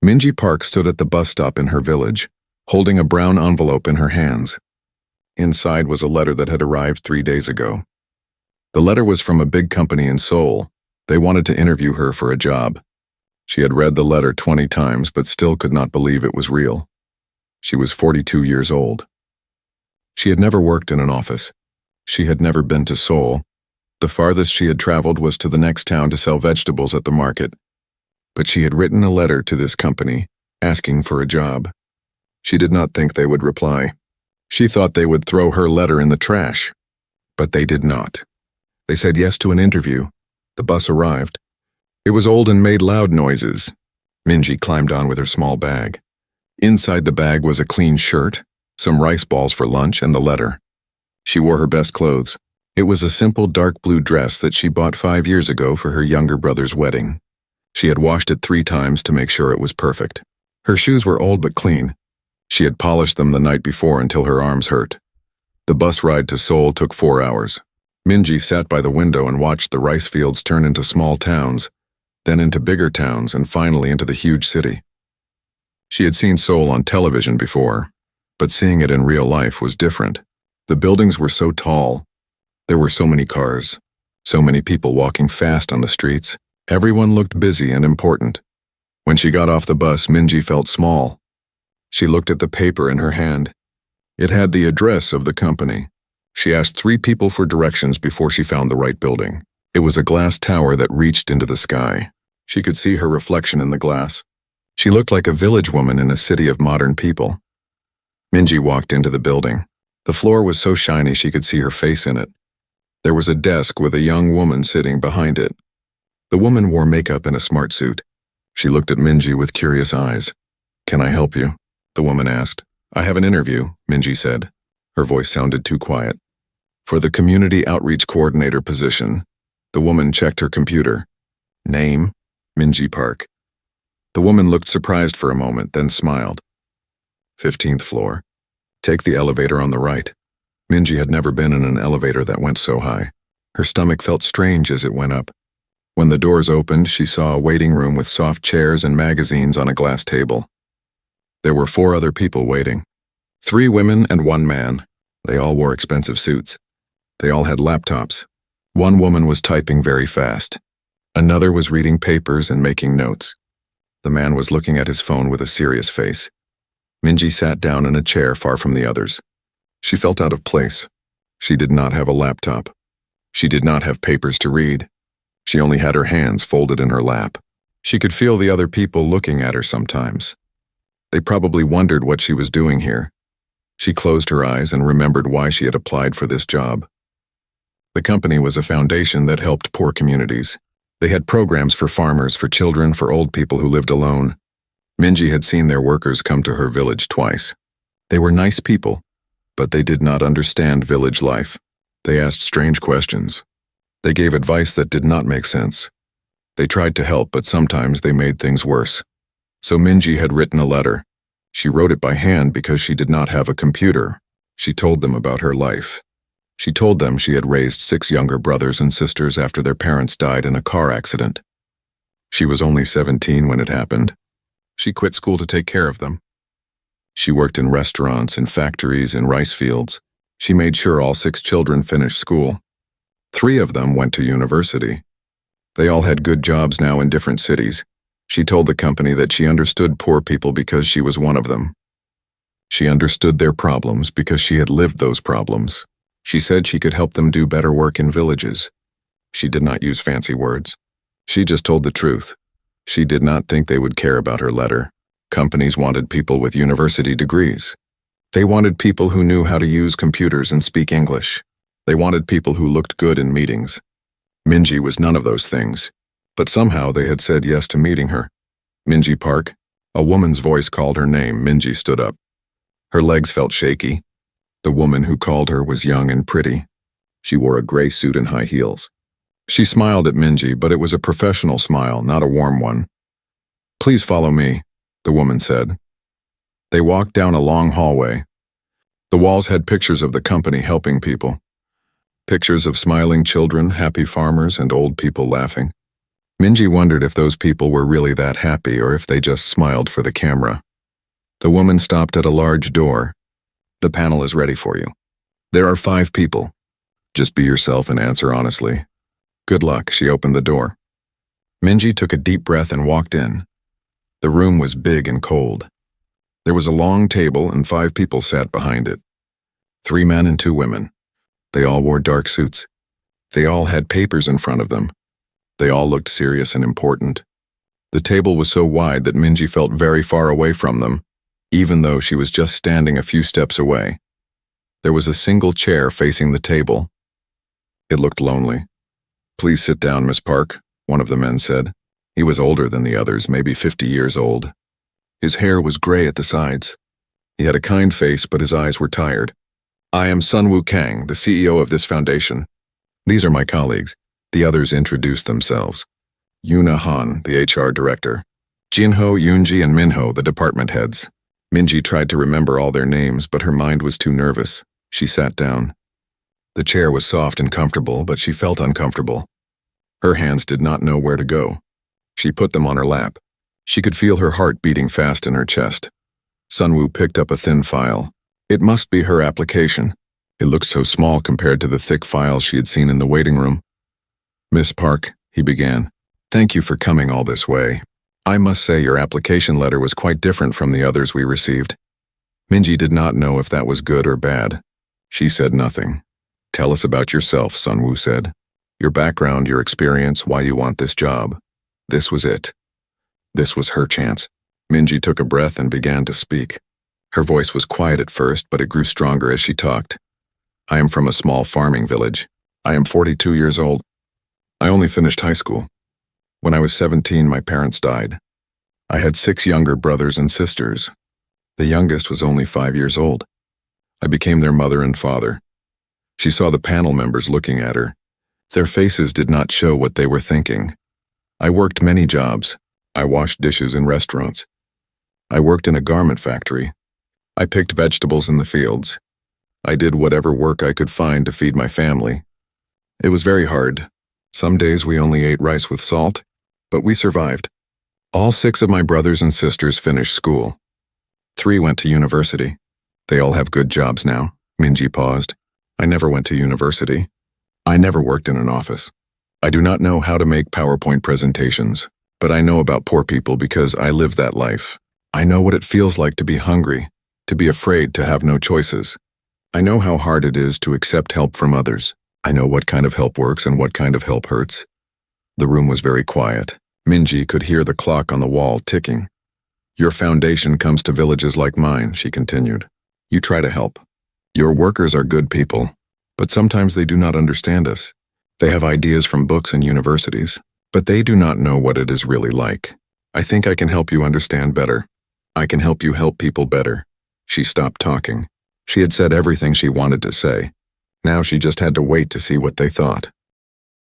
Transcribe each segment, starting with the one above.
Minji Park stood at the bus stop in her village, holding a brown envelope in her hands. Inside was a letter that had arrived 3 days ago. The letter was from a big company in Seoul. They wanted to interview her for a job. She had read the letter 20 times but still could not believe it was real. She was 42 years old. She had never worked in an office. She had never been to Seoul. The farthest she had traveled was to the next town to sell vegetables at the market. But she had written a letter to this company, asking for a job. She did not think they would reply. She thought they would throw her letter in the trash. But they did not. They said yes to an interview. The bus arrived. It was old and made loud noises. Minji climbed on with her small bag. Inside the bag was a clean shirt, some rice balls for lunch, and the letter. She wore her best clothes. It was a simple dark blue dress that she bought 5 years ago for her younger brother's wedding. She had washed it 3 times to make sure it was perfect. Her shoes were old but clean. She had polished them the night before until her arms hurt. The bus ride to Seoul took 4 hours. Minji sat by the window and watched the rice fields turn into small towns, then into bigger towns, and finally into the huge city. She had seen Seoul on television before, but seeing it in real life was different. The buildings were so tall. There were so many cars, so many people walking fast on the streets. Everyone looked busy and important. When she got off the bus, Minji felt small. She looked at the paper in her hand. It had the address of the company. She asked 3 people for directions before she found the right building. It was a glass tower that reached into the sky. She could see her reflection in the glass. She looked like a village woman in a city of modern people. Minji walked into the building. The floor was so shiny she could see her face in it. There was a desk with a young woman sitting behind it. The woman wore makeup and a smart suit. She looked at Minji with curious eyes. "Can I help you?" the woman asked. "I have an interview," Minji said. Her voice sounded too quiet. "For the community outreach coordinator position." The woman checked her computer. "Name?" "Minji Park." The woman looked surprised for a moment, then smiled. 15th floor. Take the elevator on the right." Minji had never been in an elevator that went so high. Her stomach felt strange as it went up. When the doors opened, she saw a waiting room with soft chairs and magazines on a glass table. There were 4 other people waiting. 3 women and 1 man. They all wore expensive suits. They all had laptops. One woman was typing very fast. Another was reading papers and making notes. The man was looking at his phone with a serious face. Minji sat down in a chair far from the others. She felt out of place. She did not have a laptop. She did not have papers to read. She only had her hands folded in her lap. She could feel the other people looking at her sometimes. They probably wondered what she was doing here. She closed her eyes and remembered why she had applied for this job. The company was a foundation that helped poor communities. They had programs for farmers, for children, for old people who lived alone. Minji had seen their workers come to her village twice. They were nice people, but they did not understand village life. They asked strange questions. They gave advice that did not make sense. They tried to help, but sometimes they made things worse. So Minji had written a letter. She wrote it by hand because she did not have a computer. She told them about her life. She told them she had raised 6 younger brothers and sisters after their parents died in a car accident. She was only 17 when it happened. She quit school to take care of them. She worked in restaurants, in factories, in rice fields. She made sure all 6 children finished school. 3 of them went to university. They all had good jobs now in different cities. She told the company that she understood poor people because she was one of them. She understood their problems because she had lived those problems. She said she could help them do better work in villages. She did not use fancy words. She just told the truth. She did not think they would care about her letter. Companies wanted people with university degrees. They wanted people who knew how to use computers and speak English. They wanted people who looked good in meetings. Minji was none of those things, but somehow they had said yes to meeting her. "Minji Park." A woman's voice called her name. Minji stood up. Her legs felt shaky. The woman who called her was young and pretty. She wore a gray suit and high heels. She smiled at Minji, but it was a professional smile, not a warm one. "Please follow me," the woman said. They walked down a long hallway. The walls had pictures of the company helping people. Pictures of smiling children, happy farmers, and old people laughing. Minji wondered if those people were really that happy or if they just smiled for the camera. The woman stopped at a large door. The panel is ready for you. There are 5 people. Just be yourself and answer honestly. Good luck. She opened the door. Minji took a deep breath and walked in. The room was big and cold. There was a long table and 5 people sat behind it. 3 men and 2 women. They all wore dark suits. They all had papers in front of them. They all looked serious and important. The table was so wide that Minji felt very far away from them, even though she was just standing a few steps away. There was a single chair facing the table. It looked lonely. Please sit down, Miss Park, one of the men said. He was older than the others, maybe 50 years old. His hair was gray at the sides. He had a kind face, but his eyes were tired. I am Sunwoo Kang, the CEO of this foundation. These are my colleagues. The others introduced themselves. Yuna Han, the HR director. Jinho, Yoonji, and Minho, the department heads. Minji tried to remember all their names, but her mind was too nervous. She sat down. The chair was soft and comfortable, but she felt uncomfortable. Her hands did not know where to go. She put them on her lap. She could feel her heart beating fast in her chest. Sunwoo picked up a thin file. It must be her application. It looked so small compared to the thick files she had seen in the waiting room. Miss Park, he began, thank you for coming all this way. I must say your application letter was quite different from the others we received. Minji did not know if that was good or bad. She said nothing. Tell us about yourself, Sunwoo said. Your background, your experience, why you want this job. This was it. This was her chance. Minji took a breath and began to speak. Her voice was quiet at first, but it grew stronger as she talked. I am from a small farming village. I am 42 years old. I only finished high school. When I was 17, my parents died. I had 6 younger brothers and sisters. The youngest was only 5 years old. I became their mother and father. She saw the panel members looking at her. Their faces did not show what they were thinking. I worked many jobs. I washed dishes in restaurants. I worked in a garment factory. I picked vegetables in the fields. I did whatever work I could find to feed my family. It was very hard. Some days we only ate rice with salt, but we survived. All 6 of my brothers and sisters finished school. 3 went to university. They all have good jobs now. Minji paused. I never went to university. I never worked in an office. I do not know how to make PowerPoint presentations, but I know about poor people because I lived that life. I know what it feels like to be hungry, to be afraid, to have no choices. I know how hard it is to accept help from others. I know what kind of help works and what kind of help hurts. The room was very quiet. Minji could hear the clock on the wall ticking. Your foundation comes to villages like mine, she continued. You try to help. Your workers are good people, but sometimes they do not understand us. They have ideas from books and universities, but they do not know what it is really like. I think I can help you understand better. I can help you help people better. She stopped talking. She had said everything she wanted to say. Now she just had to wait to see what they thought.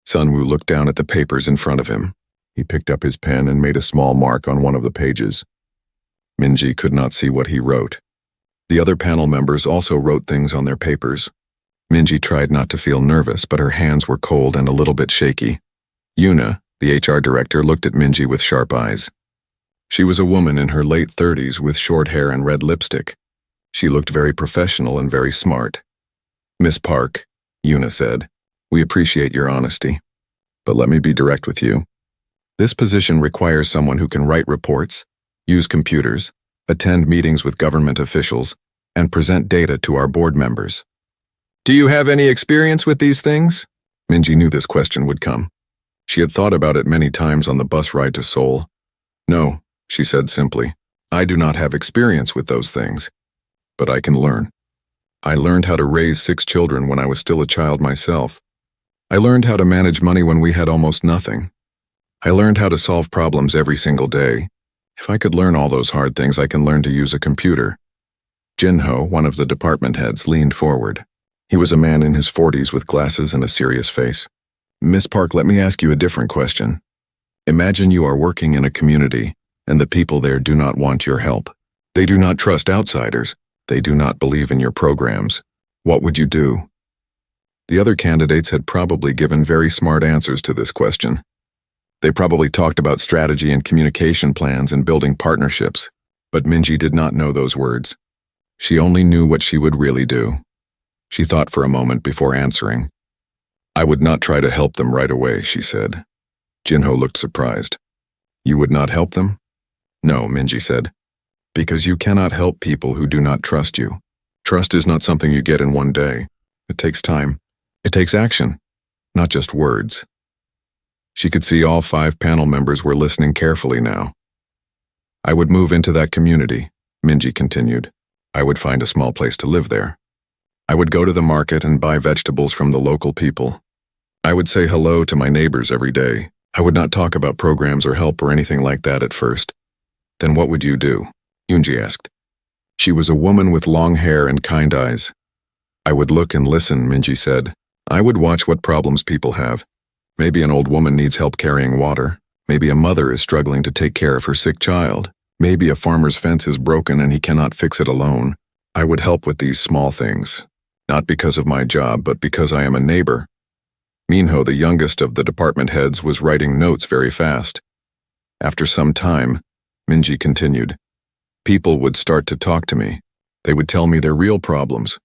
Sunwoo looked down at the papers in front of him. He picked up his pen and made a small mark on one of the pages. Minji could not see what he wrote. The other panel members also wrote things on their papers. Minji tried not to feel nervous, but her hands were cold and a little bit shaky. Yuna, the HR director, looked at Minji with sharp eyes. She was a woman in her late 30s with short hair and red lipstick. She looked very professional and very smart. Miss Park, Yuna said, we appreciate your honesty. But let me be direct with you. This position requires someone who can write reports, use computers, attend meetings with government officials, and present data to our board members. Do you have any experience with these things? Minji knew this question would come. She had thought about it many times on the bus ride to Seoul. No, she said simply. I do not have experience with those things, but I can learn. I learned how to raise 6 children when I was still a child myself. I learned how to manage money when we had almost nothing. I learned how to solve problems every single day. If I could learn all those hard things, I can learn to use a computer. Jinho, one of the department heads, leaned forward. He was a man in his 40s with glasses and a serious face. Miss Park, let me ask you a different question. Imagine you are working in a community, and the people there do not want your help. They do not trust outsiders. They do not believe in your programs. What would you do? The other candidates had probably given very smart answers to this question. They probably talked about strategy and communication plans and building partnerships, but Minji did not know those words. She only knew what she would really do. She thought for a moment before answering. I would not try to help them right away, she said. Jinho looked surprised. You would not help them? No, Minji said. Because you cannot help people who do not trust you. Trust is not something you get in one day. It takes time. It takes action, not just words. She could see all 5 panel members were listening carefully now. I would move into that community, Minji continued. I would find a small place to live there. I would go to the market and buy vegetables from the local people. I would say hello to my neighbors every day. I would not talk about programs or help or anything like that at first. Then what would you do? Yoonji asked. She was a woman with long hair and kind eyes. I would look and listen, Minji said. I would watch what problems people have. Maybe an old woman needs help carrying water. Maybe a mother is struggling to take care of her sick child. Maybe a farmer's fence is broken and he cannot fix it alone. I would help with these small things. Not because of my job, but because I am a neighbor. Minho, the youngest of the department heads, was writing notes very fast. After some time, Minji continued. People would start to talk to me. They would tell me their real problems.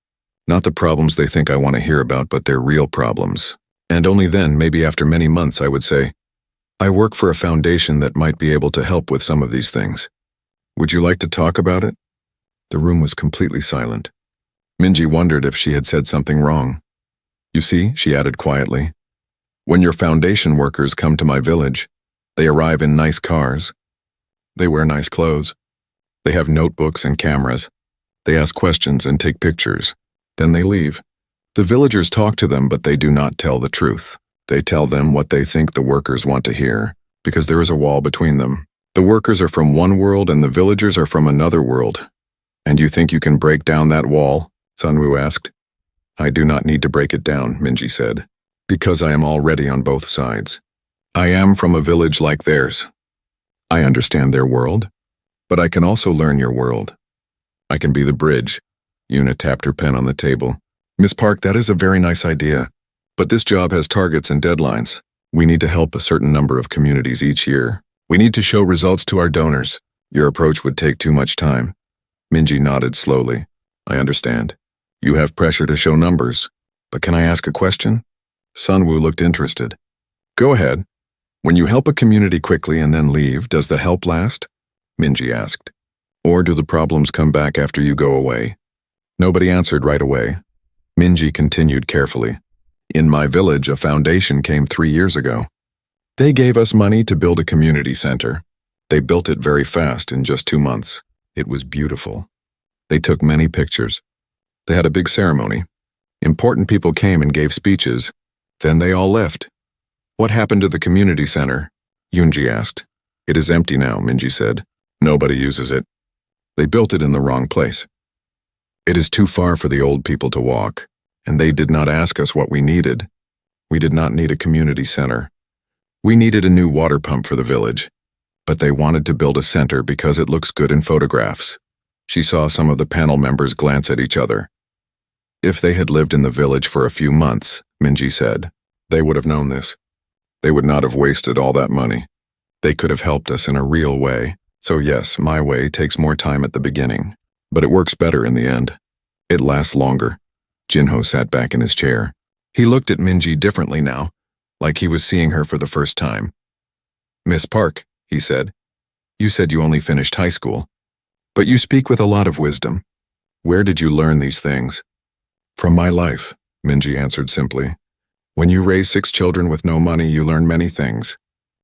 Not the problems they think I want to hear about, but their real problems. And only then, maybe after many months, I would say, I work for a foundation that might be able to help with some of these things. Would you like to talk about it? The room was completely silent. Minji wondered if she had said something wrong. You see, she added quietly, when your foundation workers come to my village, they arrive in nice cars. They wear nice clothes. They have notebooks and cameras. They ask questions and take pictures. Then they leave. The villagers talk to them, but they do not tell the truth. They tell them what they think the workers want to hear, because there is a wall between them. The workers are from one world and the villagers are from another world. And you think you can break down that wall? Sunwoo asked. I do not need to break it down, Minji said, because I am already on both sides. I am from a village like theirs. I understand their world, but I can also learn your world. I can be the bridge. Yuna tapped her pen on the table. Miss Park, that is a very nice idea, but this job has targets and deadlines. We need to help a certain number of communities each year. We need to show results to our donors. Your approach would take too much time. Minji nodded slowly. I understand. You have pressure to show numbers. But can I ask a question? Sunwoo looked interested. Go ahead. When you help a community quickly and then leave, does the help last? Minji asked. Or do the problems come back after you go away? Nobody answered right away. Minji continued carefully. In my village, a foundation came 3 years ago. They gave us money to build a community center. They built it very fast in just 2 months. It was beautiful. They took many pictures. They had a big ceremony. Important people came and gave speeches. Then they all left. What happened to the community center? Yoonji asked. It is empty now, Minji said. Nobody uses it. They built it in the wrong place. It is too far for the old people to walk, and they did not ask us what we needed. We did not need a community center. We needed a new water pump for the village, but they wanted to build a center because it looks good in photographs. She saw some of the panel members glance at each other. If they had lived in the village for a few months, Minji said, they would have known this. They would not have wasted all that money. They could have helped us in a real way. So yes, my way takes more time at the beginning, but it works better in the end. It lasts longer. Jinho sat back in his chair. He looked at Minji differently now, like he was seeing her for the first time. Miss Park, he said, you said you only finished high school, but you speak with a lot of wisdom. Where did you learn these things? From my life, Minji answered simply. When you raise 6 children with no money, you learn many things.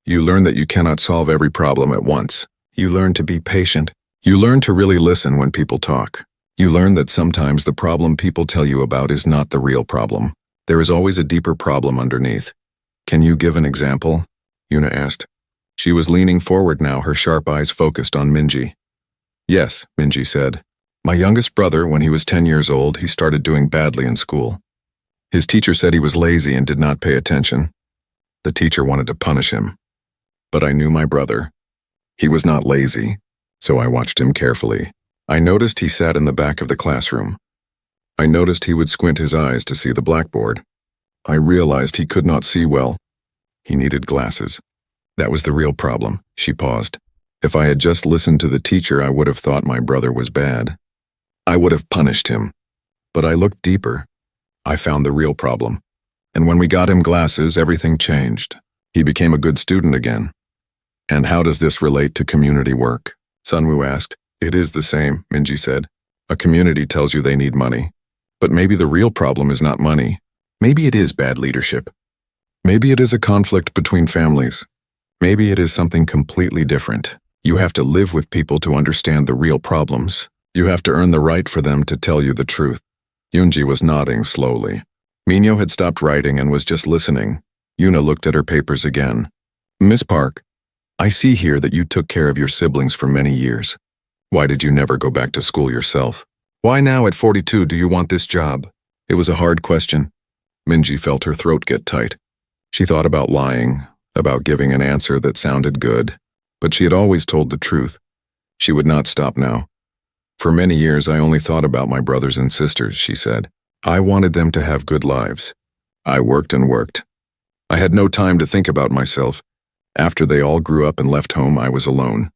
You learn that you cannot solve every problem at once. You learn to be patient. You learn to really listen when people talk. You learn that sometimes the problem people tell you about is not the real problem. There is always a deeper problem underneath. Can you give an example? Yuna asked. She was leaning forward now, her sharp eyes focused on Minji. Yes, Minji said. My youngest brother, when he was 10 years old, he started doing badly in school. His teacher said he was lazy and did not pay attention. The teacher wanted to punish him. But I knew my brother. He was not lazy, so I watched him carefully. I noticed he sat in the back of the classroom. I noticed he would squint his eyes to see the blackboard. I realized he could not see well. He needed glasses. That was the real problem. She paused. If I had just listened to the teacher, I would have thought my brother was bad. I would have punished him. But I looked deeper. I found the real problem. And when we got him glasses, everything changed. He became a good student again. And how does this relate to community work? Sunwoo asked. It is the same, Minji said. A community tells you they need money. But maybe the real problem is not money. Maybe it is bad leadership. Maybe it is a conflict between families. Maybe it is something completely different. You have to live with people to understand the real problems. You have to earn the right for them to tell you the truth. Yoonji was nodding slowly. Minyo had stopped writing and was just listening. Yoona looked at her papers again. Miss Park, I see here that you took care of your siblings for many years. Why did you never go back to school yourself? Why now at 42 do you want this job? It was a hard question. Minji felt her throat get tight. She thought about lying, about giving an answer that sounded good, but she had always told the truth. She would not stop now. For many years I only thought about my brothers and sisters, she said. I wanted them to have good lives. I worked and worked. I had no time to think about myself. After they all grew up and left home, I was alone.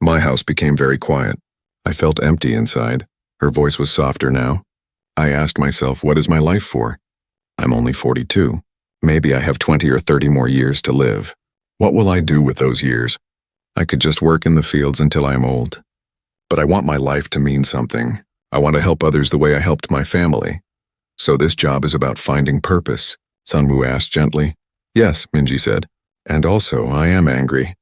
My house became very quiet. I felt empty inside. Her voice was softer now. I asked myself, what is my life for? I'm only 42. Maybe I have 20 or 30 more years to live. What will I do with those years? I could just work in the fields until I am old. But I want my life to mean something. I want to help others the way I helped my family. So this job is about finding purpose, Sunwoo asked gently. Yes, Minji said. And also, I am angry.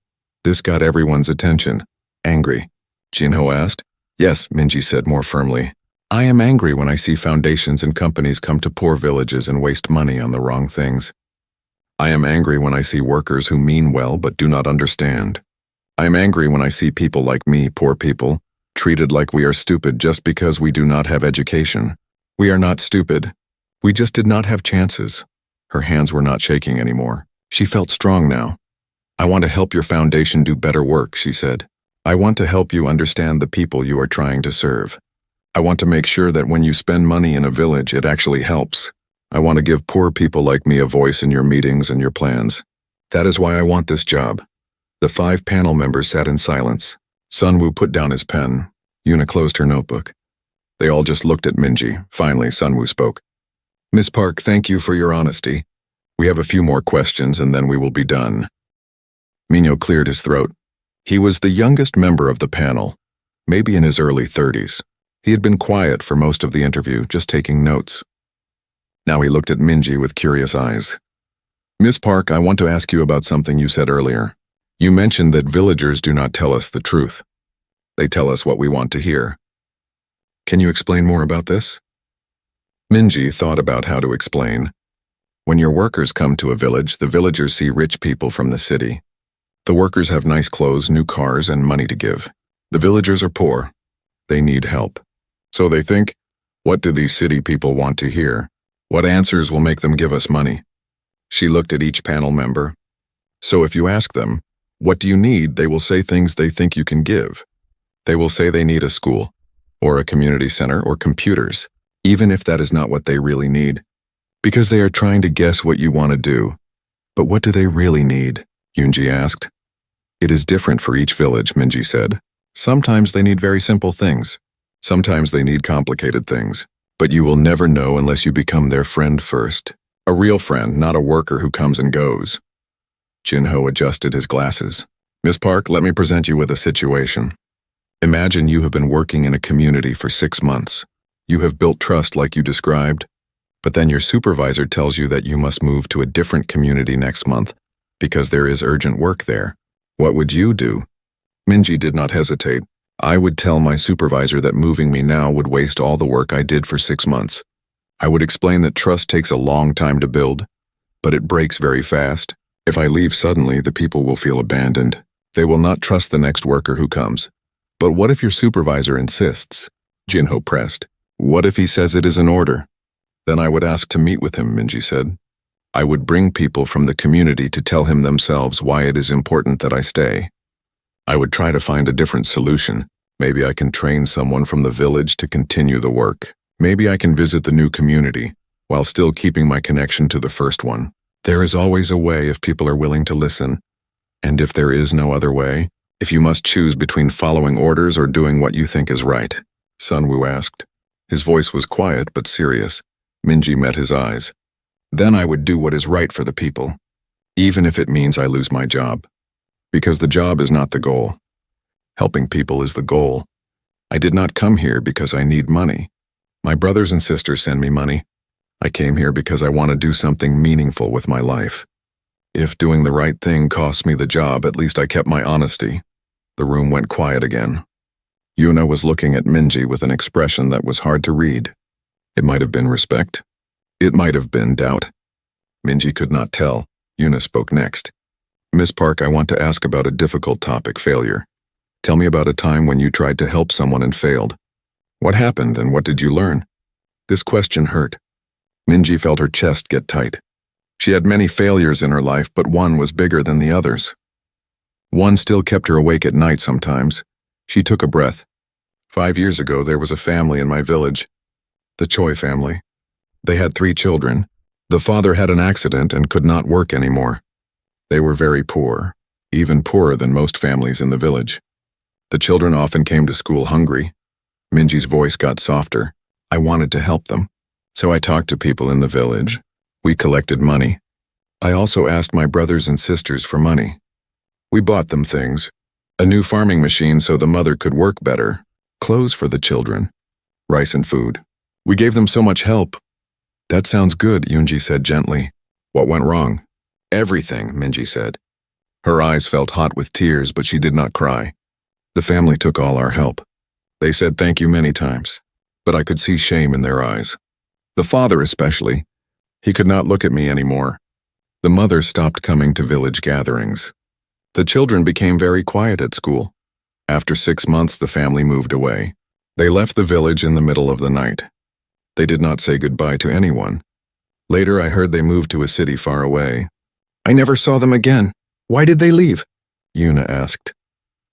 This got everyone's attention. Angry. Jinho asked. Yes, Minji said more firmly. I am angry when I see foundations and companies come to poor villages and waste money on the wrong things. I am angry when I see workers who mean well but do not understand. I am angry when I see people like me, poor people, treated like we are stupid just because we do not have education. We are not stupid. We just did not have chances. Her hands were not shaking anymore. She felt strong now. I want to help your foundation do better work, she said. I want to help you understand the people you are trying to serve. I want to make sure that when you spend money in a village, it actually helps. I want to give poor people like me a voice in your meetings and your plans. That is why I want this job. The 5 panel members sat in silence. Sunwoo put down his pen. Yoona closed her notebook. They all just looked at Minji. Finally, Sunwoo spoke. Miss Park, thank you for your honesty. We have a few more questions and then we will be done. Minyo cleared his throat. He was the youngest member of the panel, maybe in his early 30s. He had been quiet for most of the interview, just taking notes. Now he looked at Minji with curious eyes. Miss Park, I want to ask you about something you said earlier. You mentioned that villagers do not tell us the truth. They tell us what we want to hear. Can you explain more about this? Minji thought about how to explain. When your workers come to a village, the villagers see rich people from the city. The workers have nice clothes, new cars, and money to give. The villagers are poor. They need help. So they think, what do these city people want to hear? What answers will make them give us money? She looked at each panel member. So if you ask them, what do you need, they will say things they think you can give. They will say they need a school, or a community center, or computers, even if that is not what they really need. Because they are trying to guess what you want to do. But what do they really need? Yoonji asked. It is different for each village, Minji said. Sometimes they need very simple things. Sometimes they need complicated things. But you will never know unless you become their friend first. A real friend, not a worker who comes and goes. Jinho adjusted his glasses. Miss Park, let me present you with a situation. Imagine you have been working in a community for 6 months. You have built trust like you described, but then your supervisor tells you that you must move to a different community next month because there is urgent work there. What would you do? Minji did not hesitate. I would tell my supervisor that moving me now would waste all the work I did for 6 months. I would explain that trust takes a long time to build, but it breaks very fast. If I leave suddenly, the people will feel abandoned. They will not trust the next worker who comes. But what if your supervisor insists? Jinho pressed. What if he says it is an order? Then I would ask to meet with him, Minji said. I would bring people from the community to tell him themselves why it is important that I stay. I would try to find a different solution. Maybe I can train someone from the village to continue the work. Maybe I can visit the new community, while still keeping my connection to the first one. There is always a way if people are willing to listen. And if there is no other way, if you must choose between following orders or doing what you think is right? Sunwoo asked. His voice was quiet but serious. Minji met his eyes. Then I would do what is right for the people, even if it means I lose my job. Because the job is not the goal. Helping people is the goal. I did not come here because I need money. My brothers and sisters send me money. I came here because I want to do something meaningful with my life. If doing the right thing costs me the job, at least I kept my honesty. The room went quiet again. Yuna was looking at Minji with an expression that was hard to read. It might have been respect. It might have been doubt. Minji could not tell. Yuna spoke next. Miss Park, I want to ask about a difficult topic, failure. Tell me about a time when you tried to help someone and failed. What happened and what did you learn? This question hurt. Minji felt her chest get tight. She had many failures in her life, but one was bigger than the others. One still kept her awake at night sometimes. She took a breath. 5 years ago, there was a family in my village. The Choi family. They had 3 children. The father had an accident and could not work anymore. They were very poor, even poorer than most families in the village. The children often came to school hungry. Minji's voice got softer. I wanted to help them. So I talked to people in the village. We collected money. I also asked my brothers and sisters for money. We bought them things. A new farming machine so the mother could work better. Clothes for the children. Rice and food. We gave them so much help. That sounds good, Yoonji said gently. What went wrong? Everything, Minji said. Her eyes felt hot with tears, but she did not cry. The family took all our help. They said thank you many times, but I could see shame in their eyes. The father especially. He could not look at me anymore. The mother stopped coming to village gatherings. The children became very quiet at school. After 6 months, the family moved away. They left the village in the middle of the night. They did not say goodbye to anyone. Later, I heard they moved to a city far away. I never saw them again. Why did they leave? Yuna asked.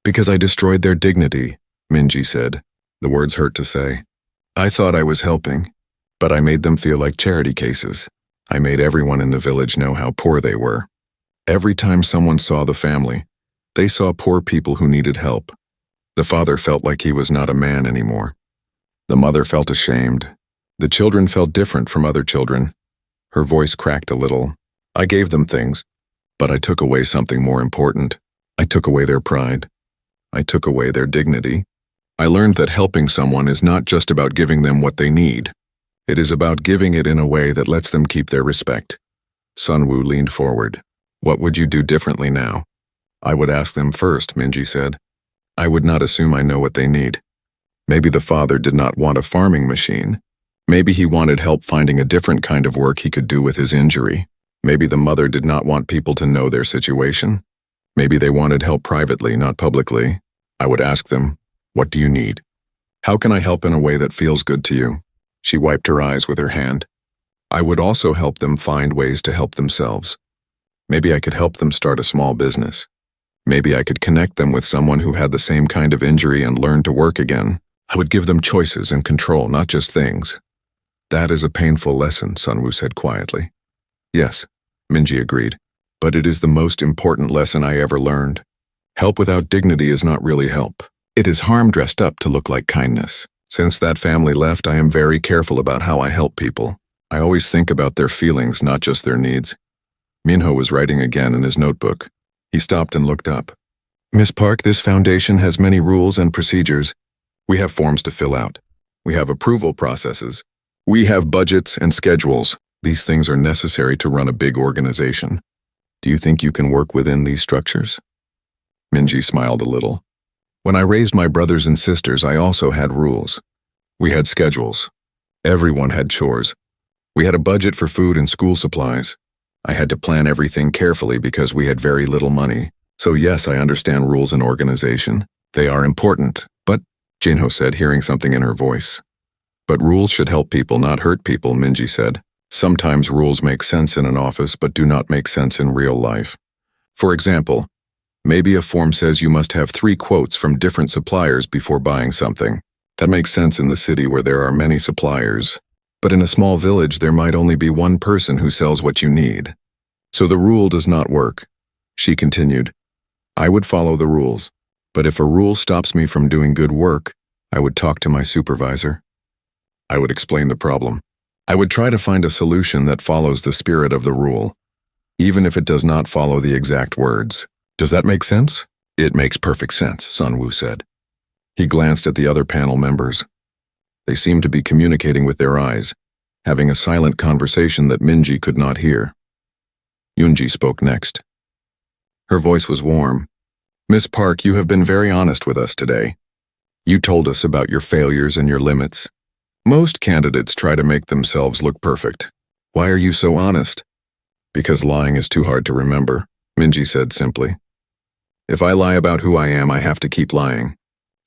Because I destroyed their dignity, Minji said. The words hurt to say. I thought I was helping, but I made them feel like charity cases. I made everyone in the village know how poor they were. Every time someone saw the family, they saw poor people who needed help. The father felt like he was not a man anymore. The mother felt ashamed. The children felt different from other children. Her voice cracked a little. I gave them things, but I took away something more important. I took away their pride. I took away their dignity. I learned that helping someone is not just about giving them what they need. It is about giving it in a way that lets them keep their respect. Sunwoo leaned forward. What would you do differently now? I would ask them first, Minji said. I would not assume I know what they need. Maybe the father did not want a farming machine. Maybe he wanted help finding a different kind of work he could do with his injury. Maybe the mother did not want people to know their situation. Maybe they wanted help privately, not publicly. I would ask them, what do you need? How can I help in a way that feels good to you? She wiped her eyes with her hand. I would also help them find ways to help themselves. Maybe I could help them start a small business. Maybe I could connect them with someone who had the same kind of injury and learned to work again. I would give them choices and control, not just things. That is a painful lesson, Sunwoo said quietly. Yes, Minji agreed, but it is the most important lesson I ever learned. Help without dignity is not really help. It is harm dressed up to look like kindness. Since that family left, I am very careful about how I help people. I always think about their feelings, not just their needs. Minho was writing again in his notebook. He stopped and looked up. Miss Park, this foundation has many rules and procedures. We have forms to fill out. We have approval processes. We have budgets and schedules. These things are necessary to run a big organization. Do you think you can work within these structures? Minji smiled a little. When I raised my brothers and sisters, I also had rules. We had schedules. Everyone had chores. We had a budget for food and school supplies. I had to plan everything carefully because we had very little money. So yes, I understand rules and organization. They are important, but, Jinho said, hearing something in her voice. But rules should help people, not hurt people, Minji said. Sometimes rules make sense in an office, but do not make sense in real life. For example, maybe a form says you must have 3 quotes from different suppliers before buying something. That makes sense in the city where there are many suppliers. But in a small village, there might only be one person who sells what you need. So the rule does not work. She continued, I would follow the rules, but if a rule stops me from doing good work, I would talk to my supervisor. I would explain the problem. I would try to find a solution that follows the spirit of the rule, even if it does not follow the exact words. Does that make sense? It makes perfect sense, Sunwoo said. He glanced at the other panel members. They seemed to be communicating with their eyes, having a silent conversation that Minji could not hear. Yoonji spoke next. Her voice was warm. Miss Park, you have been very honest with us today. You told us about your failures and your limits. Most candidates try to make themselves look perfect. Why are you so honest? Because lying is too hard to remember, Minji said simply. If I lie about who I am, I have to keep lying.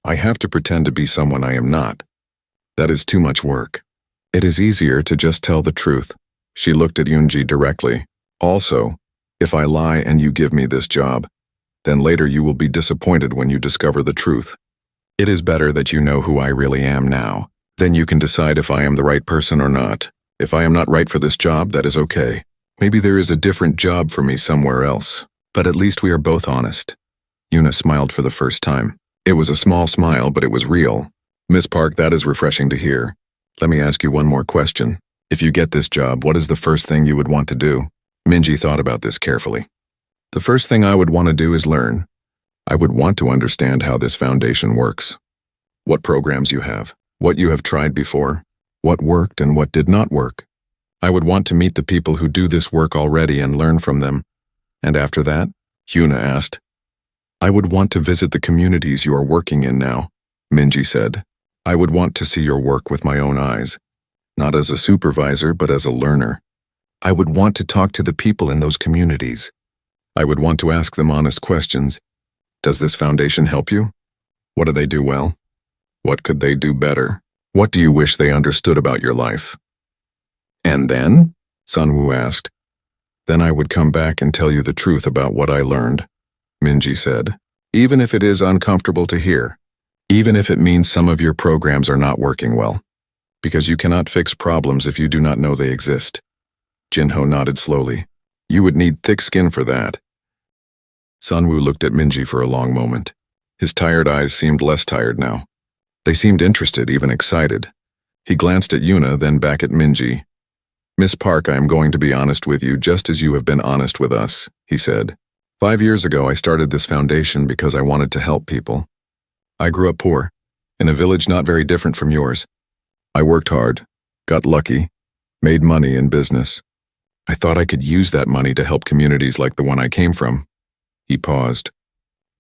I have to pretend to be someone I am not. That is too much work. It is easier to just tell the truth. She looked at Yoonji directly. Also, if I lie and you give me this job, then later you will be disappointed when you discover the truth. It is better that you know who I really am now. Then you can decide if I am the right person or not. If I am not right for this job, that is okay. Maybe there is a different job for me somewhere else. But at least we are both honest. Yoona smiled for the first time. It was a small smile, but it was real. Miss Park, that is refreshing to hear. Let me ask you one more question. If you get this job, what is the first thing you would want to do? Minji thought about this carefully. The first thing I would want to do is learn. I would want to understand how this foundation works. What programs you have, what you have tried before, what worked and what did not work. I would want to meet the people who do this work already and learn from them. And after that, Yoona asked, I would want to visit the communities you are working in now, Minji said. I would want to see your work with my own eyes, not as a supervisor, but as a learner. I would want to talk to the people in those communities. I would want to ask them honest questions. Does this foundation help you? What do they do well? What could they do better? What do you wish they understood about your life? And then? Sunwoo asked. Then I would come back and tell you the truth about what I learned, Minji said, even if it is uncomfortable to hear. Even if it means some of your programs are not working well, because you cannot fix problems if you do not know they exist. Jinho nodded slowly. You would need thick skin for that. Sunwoo looked at Minji for a long moment. His tired eyes seemed less tired now. They seemed interested, even excited. He glanced at Yoona, then back at Minji. Miss Park, I am going to be honest with you just as you have been honest with us, he said. 5 years ago, I started this foundation because I wanted to help people. I grew up poor, in a village not very different from yours. I worked hard, got lucky, made money in business. I thought I could use that money to help communities like the one I came from. He paused.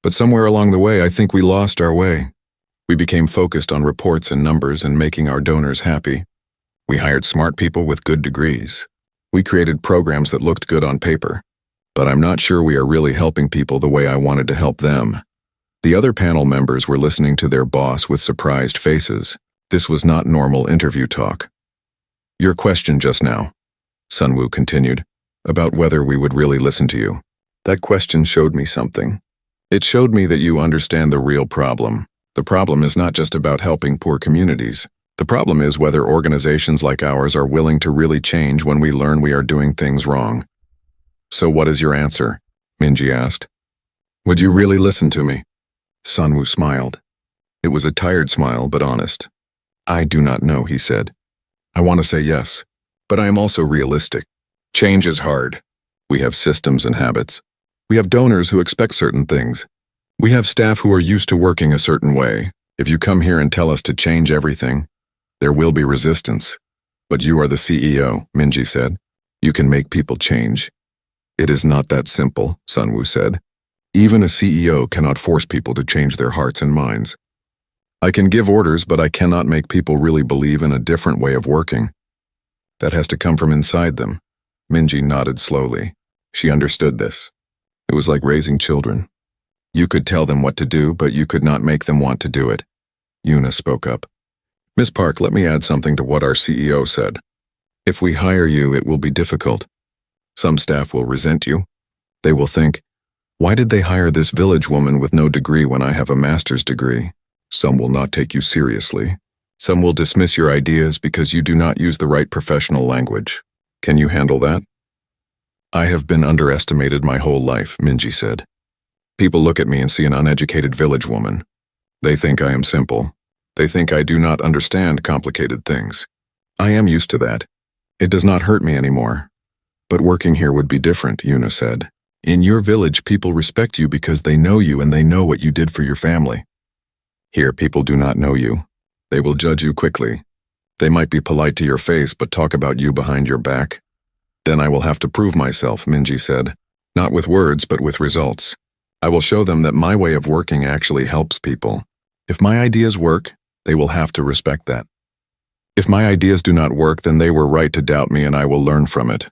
But somewhere along the way, I think we lost our way. We became focused on reports and numbers and making our donors happy. We hired smart people with good degrees. We created programs that looked good on paper. But I'm not sure we are really helping people the way I wanted to help them. The other panel members were listening to their boss with surprised faces. This was not normal interview talk. Your question just now, Sunwoo continued, about whether we would really listen to you. That question showed me something. It showed me that you understand the real problem. The problem is not just about helping poor communities. The problem is whether organizations like ours are willing to really change when we learn we are doing things wrong. So what is your answer? Minji asked. Would you really listen to me? Sunwoo smiled. It was a tired smile, but honest. I do not know, he said. I want to say yes, but I am also realistic. Change is hard. We have systems and habits. We have donors who expect certain things. We have staff who are used to working a certain way. If you come here and tell us to change everything, there will be resistance. But you are the CEO, Minji said. You can make people change. It is not that simple, Sunwoo said. Even a CEO cannot force people to change their hearts and minds. I can give orders, but I cannot make people really believe in a different way of working. That has to come from inside them. Minji nodded slowly. She understood this. It was like raising children. You could tell them what to do, but you could not make them want to do it. Yoona spoke up. Miss Park, let me add something to what our CEO said. If we hire you, it will be difficult. Some staff will resent you. They will think, why did they hire this village woman with no degree when I have a master's degree? Some will not take you seriously. Some will dismiss your ideas because you do not use the right professional language. Can you handle that? I have been underestimated my whole life, Minji said. People look at me and see an uneducated village woman. They think I am simple. They think I do not understand complicated things. I am used to that. It does not hurt me anymore. But working here would be different, Yuna said. In your village, people respect you because they know you and they know what you did for your family. Here, people do not know you. They will judge you quickly. They might be polite to your face but talk about you behind your back. Then I will have to prove myself, Minji said. Not with words, but with results. I will show them that my way of working actually helps people. If my ideas work, they will have to respect that. If my ideas do not work, then they were right to doubt me and I will learn from it.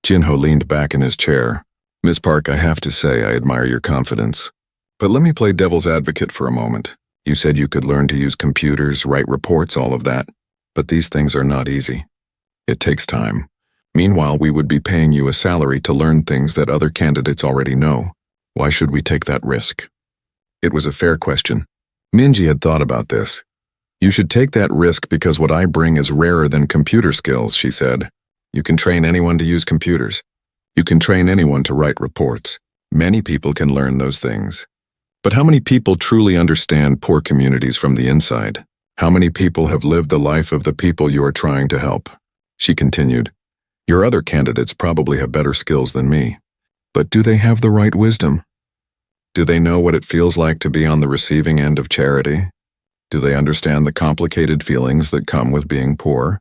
Jinho leaned back in his chair. Miss Park, I have to say I admire your confidence. But let me play devil's advocate for a moment. You said you could learn to use computers, write reports, all of that. But these things are not easy. It takes time. Meanwhile, we would be paying you a salary to learn things that other candidates already know. Why should we take that risk? It was a fair question. Minji had thought about this. You should take that risk because what I bring is rarer than computer skills, she said. You can train anyone to use computers. You can train anyone to write reports. Many people can learn those things. But how many people truly understand poor communities from the inside? How many people have lived the life of the people you are trying to help? She continued. Your other candidates probably have better skills than me. But do they have the right wisdom? Do they know what it feels like to be on the receiving end of charity? Do they understand the complicated feelings that come with being poor?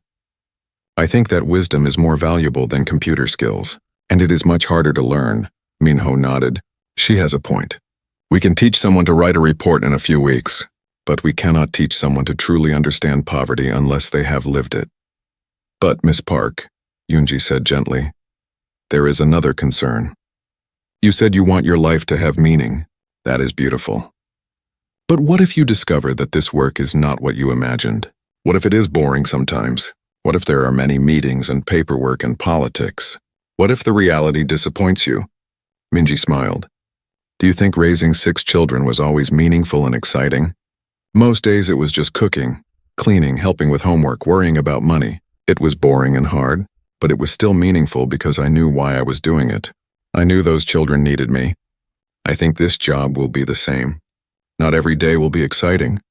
I think that wisdom is more valuable than computer skills, and it is much harder to learn. Minho nodded. She has a point. We can teach someone to write a report in a few weeks, but we cannot teach someone to truly understand poverty unless they have lived it. But, Miss Park, Yunji said gently, there is another concern. You said you want your life to have meaning. That is beautiful. But what if you discover that this work is not what you imagined? What if it is boring sometimes? What if there are many meetings and paperwork and politics? What if the reality disappoints you? Minji smiled. Do you think raising 6 children was always meaningful and exciting? Most days it was just cooking, cleaning, helping with homework, worrying about money. It was boring and hard, but it was still meaningful because I knew why I was doing it. I knew those children needed me. I think this job will be the same. Not every day will be exciting,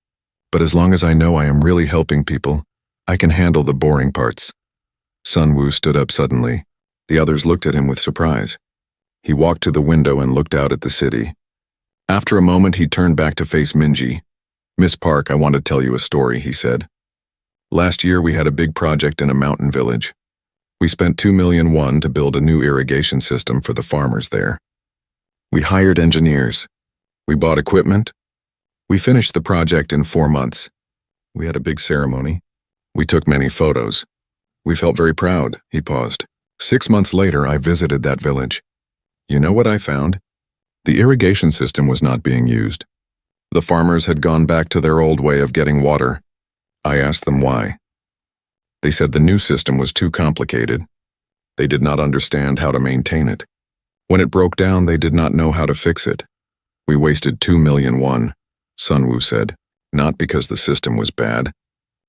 but as long as I know I am really helping people, I can handle the boring parts. Sun Wu stood up suddenly. The others looked at him with surprise. He walked to the window and looked out at the city. After a moment, he turned back to face Minji. Miss Park, I want to tell you a story, he said. Last year, we had a big project in a mountain village. We spent 2 million won to build a new irrigation system for the farmers there. We hired engineers. We bought equipment. We finished the project in 4 months. We had a big ceremony. We took many photos. We felt very proud, he paused. 6 months later, I visited that village. You know what I found? The irrigation system was not being used. The farmers had gone back to their old way of getting water. I asked them why. They said the new system was too complicated. They did not understand how to maintain it. When it broke down, they did not know how to fix it. We wasted 2 million won, Sun Wu said, not because the system was bad,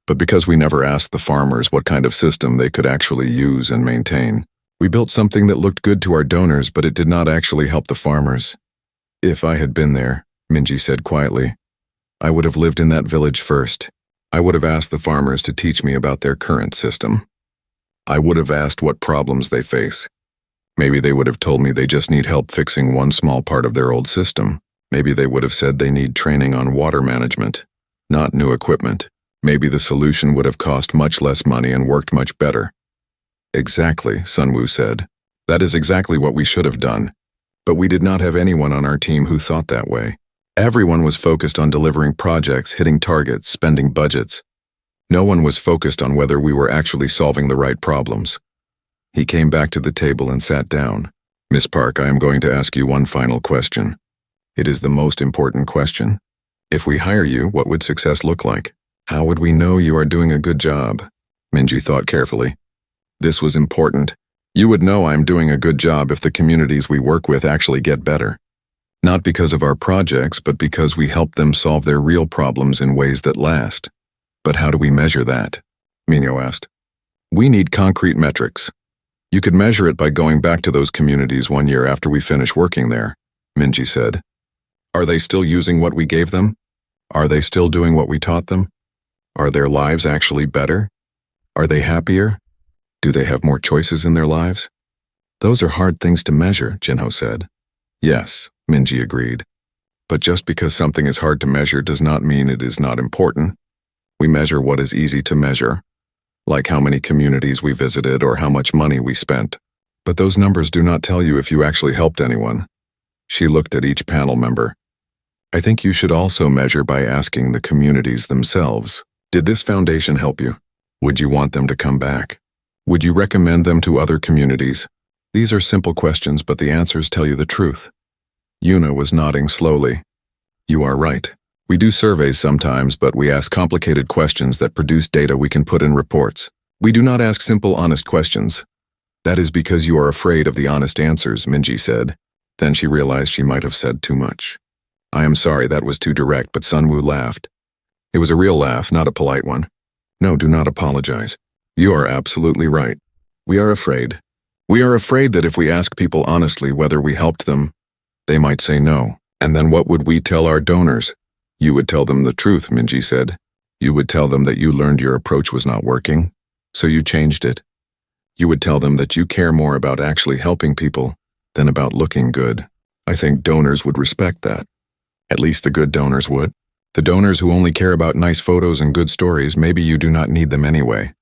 but because we never asked the farmers what kind of system they could actually use and maintain. We built something that looked good to our donors, but it did not actually help the farmers. If I had been there, Minji said quietly, I would have lived in that village first. I would have asked the farmers to teach me about their current system. I would have asked what problems they face. Maybe they would have told me they just need help fixing one small part of their old system. Maybe they would have said they need training on water management, not new equipment. Maybe the solution would have cost much less money and worked much better. Exactly, Sun Wu said. That is exactly what we should have done. But we did not have anyone on our team who thought that way. Everyone was focused on delivering projects, hitting targets, spending budgets. No one was focused on whether we were actually solving the right problems. He came back to the table and sat down. Miss Park, I am going to ask you one final question. It is the most important question. If we hire you, what would success look like? How would we know you are doing a good job? Minji thought carefully. This was important. You would know I'm doing a good job if the communities we work with actually get better. Not because of our projects, but because we help them solve their real problems in ways that last. But how do we measure that? Minho asked. We need concrete metrics. You could measure it by going back to those communities 1 year after we finish working there, Minji said. Are they still using what we gave them? Are they still doing what we taught them? Are their lives actually better? Are they happier? Do they have more choices in their lives? Those are hard things to measure, Jinho said. Yes, Minji agreed. But just because something is hard to measure does not mean it is not important. We measure what is easy to measure, like how many communities we visited or how much money we spent. But those numbers do not tell you if you actually helped anyone. She looked at each panel member. I think you should also measure by asking the communities themselves. Did this foundation help you? Would you want them to come back? Would you recommend them to other communities? These are simple questions, but the answers tell you the truth. Yuna was nodding slowly. You are right. We do surveys sometimes, but we ask complicated questions that produce data we can put in reports. We do not ask simple, honest questions. That is because you are afraid of the honest answers, Minji said. Then she realized she might have said too much. I am sorry, that was too direct, but Sunwoo laughed. It was a real laugh, not a polite one. No, do not apologize. You are absolutely right. We are afraid. We are afraid that if we ask people honestly whether we helped them, they might say no. And then what would we tell our donors? You would tell them the truth, Minji said. You would tell them that you learned your approach was not working, so you changed it. You would tell them that you care more about actually helping people than about looking good. I think donors would respect that. At least the good donors would. The donors who only care about nice photos and good stories, maybe you do not need them anyway.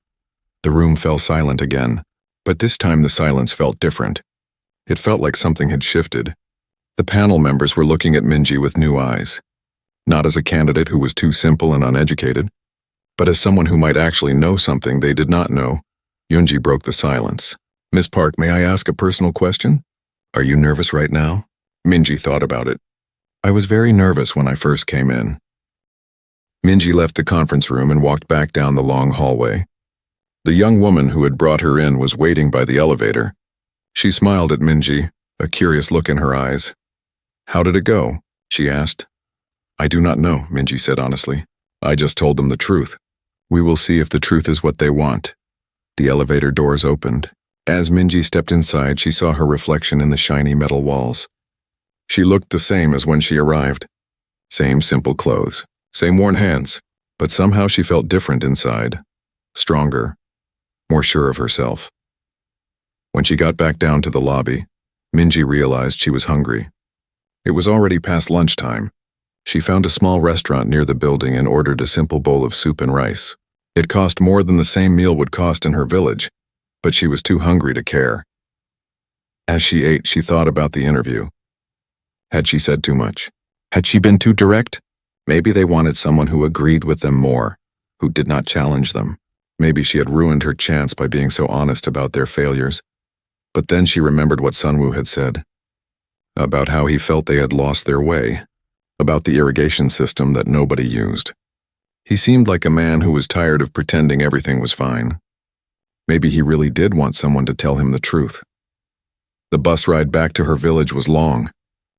The room fell silent again, but this time the silence felt different. It felt like something had shifted. The panel members were looking at Minji with new eyes. Not as a candidate who was too simple and uneducated, but as someone who might actually know something they did not know. Yoonji broke the silence. Miss Park, may I ask a personal question? Are you nervous right now? Minji thought about it. I was very nervous when I first came in. Minji left the conference room and walked back down the long hallway. The young woman who had brought her in was waiting by the elevator. She smiled at Minji, a curious look in her eyes. How did it go? She asked. I do not know, Minji said honestly. I just told them the truth. We will see if the truth is what they want. The elevator doors opened. As Minji stepped inside, she saw her reflection in the shiny metal walls. She looked the same as when she arrived. Same simple clothes, same worn hands, but somehow she felt different inside. Stronger, more sure of herself. When she got back down to the lobby, Minji realized she was hungry. It was already past lunchtime. She found a small restaurant near the building and ordered a simple bowl of soup and rice. It cost more than the same meal would cost in her village, but she was too hungry to care. As she ate, she thought about the interview. Had she said too much? Had she been too direct? Maybe they wanted someone who agreed with them more, who did not challenge them. Maybe she had ruined her chance by being so honest about their failures. But then she remembered what Sunwoo had said, about how he felt they had lost their way, about the irrigation system that nobody used. He seemed like a man who was tired of pretending everything was fine. Maybe he really did want someone to tell him the truth. The bus ride back to her village was long.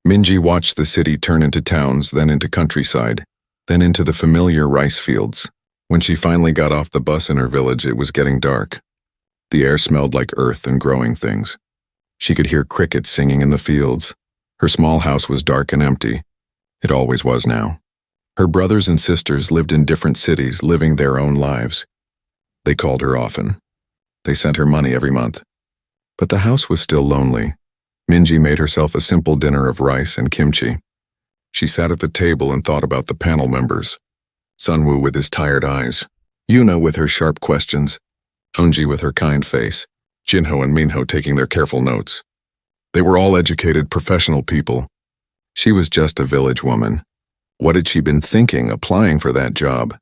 Minji watched the city turn into towns, then into countryside, then into the familiar rice fields. When she finally got off the bus in her village, it was getting dark. The air smelled like earth and growing things. She could hear crickets singing in the fields. Her small house was dark and empty. It always was now. Her brothers and sisters lived in different cities, living their own lives. They called her often. They sent her money every month. But the house was still lonely. Minji made herself a simple dinner of rice and kimchi. She sat at the table and thought about the panel members. Sunwoo with his tired eyes, Yuna with her sharp questions, Eunji with her kind face, Jinho and Minho taking their careful notes. They were all educated, professional people. She was just a village woman. What had she been thinking applying for that job?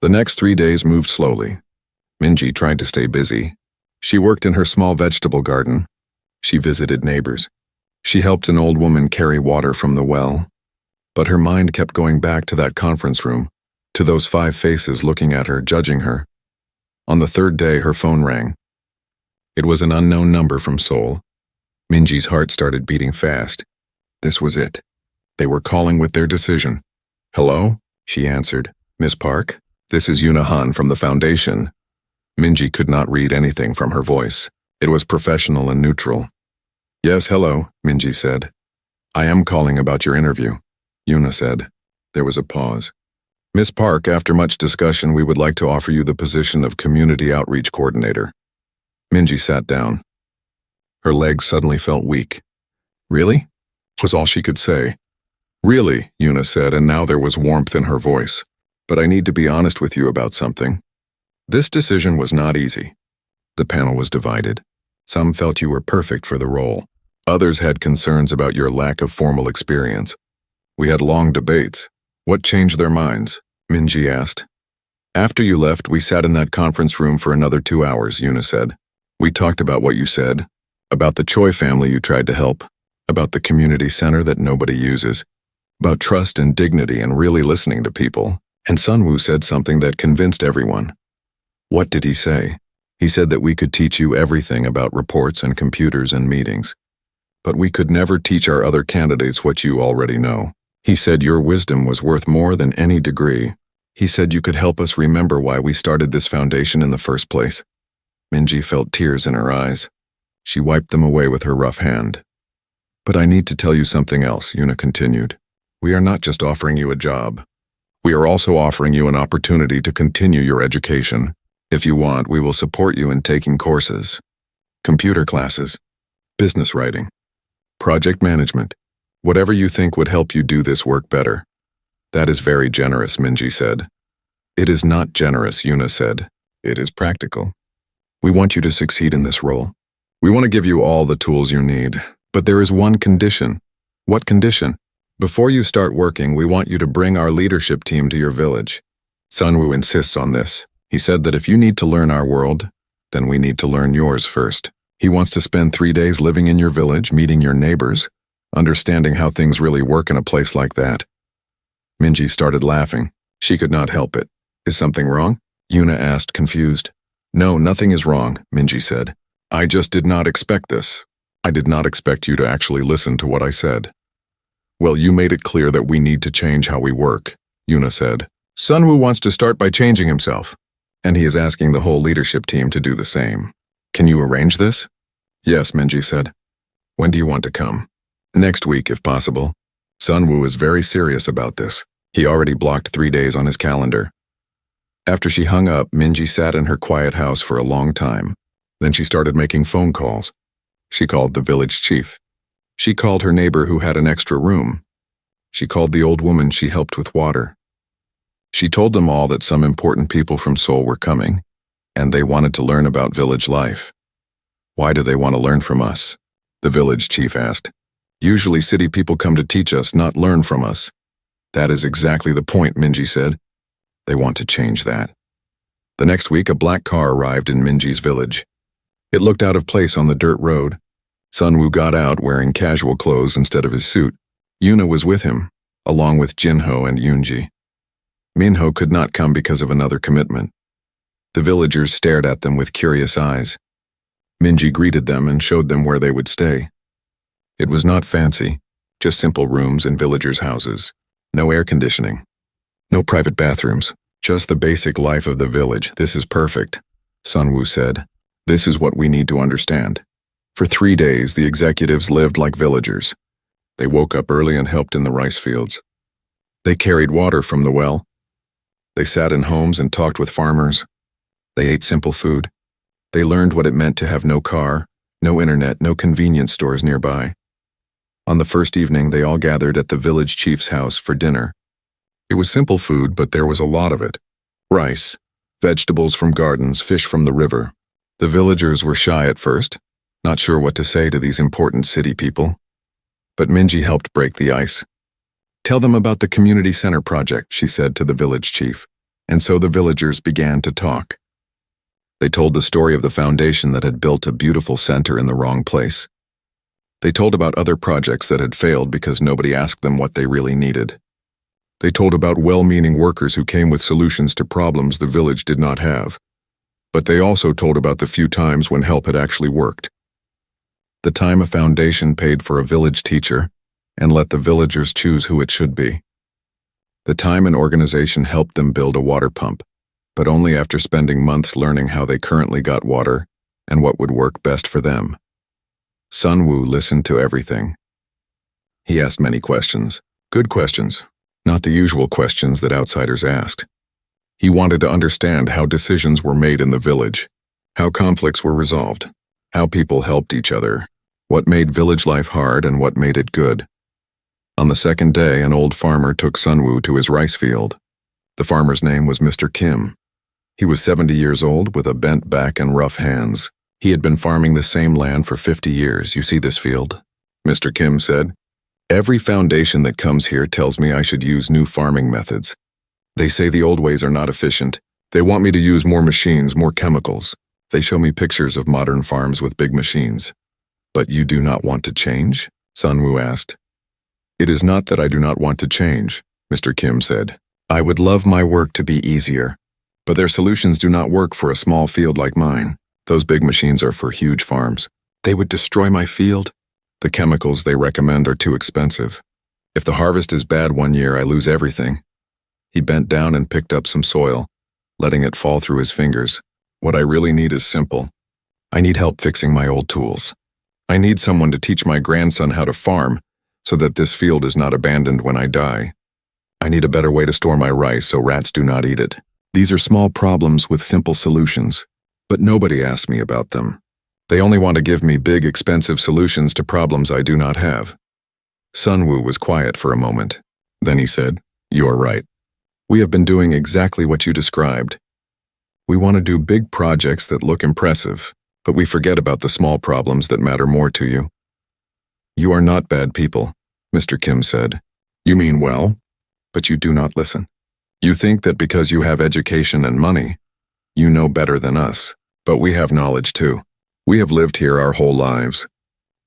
The next 3 days moved slowly. Minji tried to stay busy. She worked in her small vegetable garden. She visited neighbors. She helped an old woman carry water from the well. But her mind kept going back to that conference room, to those 5 faces looking at her, judging her. On the 3rd day, her phone rang. It was an unknown number from Seoul. Minji's heart started beating fast. This was it. They were calling with their decision. Hello? She answered. Miss Park? This is Yuna Han from the foundation. Minji could not read anything from her voice. It was professional and neutral. Yes, hello, Minji said. I am calling about your interview. Yuna said. There was a pause. Miss Park, after much discussion, we would like to offer you the position of Community Outreach Coordinator. Minji sat down. Her legs suddenly felt weak. Really? Was all she could say. Really, Yuna said, and now there was warmth in her voice. But I need to be honest with you about something. This decision was not easy. The panel was divided. Some felt you were perfect for the role. Others had concerns about your lack of formal experience. We had long debates. What changed their minds? Minji asked. After you left, we sat in that conference room for another 2 hours, Yuna said. We talked about what you said, about the Choi family you tried to help, about the community center that nobody uses, about trust and dignity and really listening to people. And Sunwoo said something that convinced everyone. What did he say? He said that we could teach you everything about reports and computers and meetings. But we could never teach our other candidates what you already know. He said your wisdom was worth more than any degree. He said you could help us remember why we started this foundation in the first place. Minji felt tears in her eyes. She wiped them away with her rough hand. But I need to tell you something else, Yuna continued. We are not just offering you a job. We are also offering you an opportunity to continue your education. If you want, we will support you in taking courses, computer classes, business writing, project management, whatever you think would help you do this work better. That is very generous, Minji said. It is not generous, Yuna said. It is practical. We want you to succeed in this role. We want to give you all the tools you need, but there is one condition. What condition? Before you start working, we want you to bring our leadership team to your village. Sunwoo insists on this. He said that if you need to learn our world, then we need to learn yours first. He wants to spend 3 days living in your village, meeting your neighbors, understanding how things really work in a place like that. Minji started laughing. She could not help it. Is something wrong? Yuna asked, confused. No, nothing is wrong, Minji said. I just did not expect this. I did not expect you to actually listen to what I said. Well, you made it clear that we need to change how we work, Yuna said. Sunwoo wants to start by changing himself, and he is asking the whole leadership team to do the same. Can you arrange this? Yes, Minji said. When do you want to come? Next week, if possible. Sunwoo is very serious about this. He already blocked 3 days on his calendar. After she hung up, Minji sat in her quiet house for a long time. Then she started making phone calls. She called the village chief. She called her neighbor who had an extra room. She called the old woman she helped with water. She told them all that some important people from Seoul were coming, and they wanted to learn about village life. Why do they want to learn from us? The village chief asked. Usually city people come to teach us, not learn from us. That is exactly the point, Minji said. They want to change that. The next week, a black car arrived in Minji's village. It looked out of place on the dirt road. Sunwoo got out wearing casual clothes instead of his suit. Yuna was with him, along with Jinho and Yoonji. Minho could not come because of another commitment. The villagers stared at them with curious eyes. Minji greeted them and showed them where they would stay. It was not fancy, just simple rooms in villagers' houses. No air conditioning. No private bathrooms. Just the basic life of the village. This is perfect, Sunwoo said. This is what we need to understand. For 3 days, the executives lived like villagers. They woke up early and helped in the rice fields. They carried water from the well. They sat in homes and talked with farmers. They ate simple food. They learned what it meant to have no car, no internet, no convenience stores nearby. On the first evening, they all gathered at the village chief's house for dinner. It was simple food, but there was a lot of it. Rice, vegetables from gardens, fish from the river. The villagers were shy at first, not sure what to say to these important city people. But Minji helped break the ice. Tell them about the community center project, she said to the village chief. And so the villagers began to talk. They told the story of the foundation that had built a beautiful center in the wrong place. They told about other projects that had failed because nobody asked them what they really needed. They told about well-meaning workers who came with solutions to problems the village did not have. But they also told about the few times when help had actually worked. The time a foundation paid for a village teacher and let the villagers choose who it should be. The time an organization helped them build a water pump, but only after spending months learning how they currently got water and what would work best for them. Sunwoo listened to everything. He asked many questions. Good questions, not the usual questions that outsiders asked. He wanted to understand how decisions were made in the village, how conflicts were resolved, how people helped each other, what made village life hard and what made it good. On the second day, an old farmer took Sunwoo to his rice field. The farmer's name was Mr. Kim. He was 70 years old with a bent back and rough hands. He had been farming the same land for 50 years. You see this field? Mr. Kim said. Every foundation that comes here tells me I should use new farming methods. They say the old ways are not efficient. They want me to use more machines, more chemicals. They show me pictures of modern farms with big machines. But you do not want to change? Sunwoo asked. It is not that I do not want to change, Mr. Kim said. I would love my work to be easier. But their solutions do not work for a small field like mine. Those big machines are for huge farms. They would destroy my field. The chemicals they recommend are too expensive. If the harvest is bad one year, I lose everything. He bent down and picked up some soil, letting it fall through his fingers. What I really need is simple. I need help fixing my old tools. I need someone to teach my grandson how to farm so that this field is not abandoned when I die. I need a better way to store my rice so rats do not eat it. These are small problems with simple solutions, but nobody asks me about them. They only want to give me big, expensive solutions to problems I do not have. Sunwoo was quiet for a moment. Then he said, You are right. We have been doing exactly what you described. We want to do big projects that look impressive, but we forget about the small problems that matter more to you. You are not bad people, Mr. Kim said. You mean well, but you do not listen. You think that because you have education and money, you know better than us, but we have knowledge too. We have lived here our whole lives.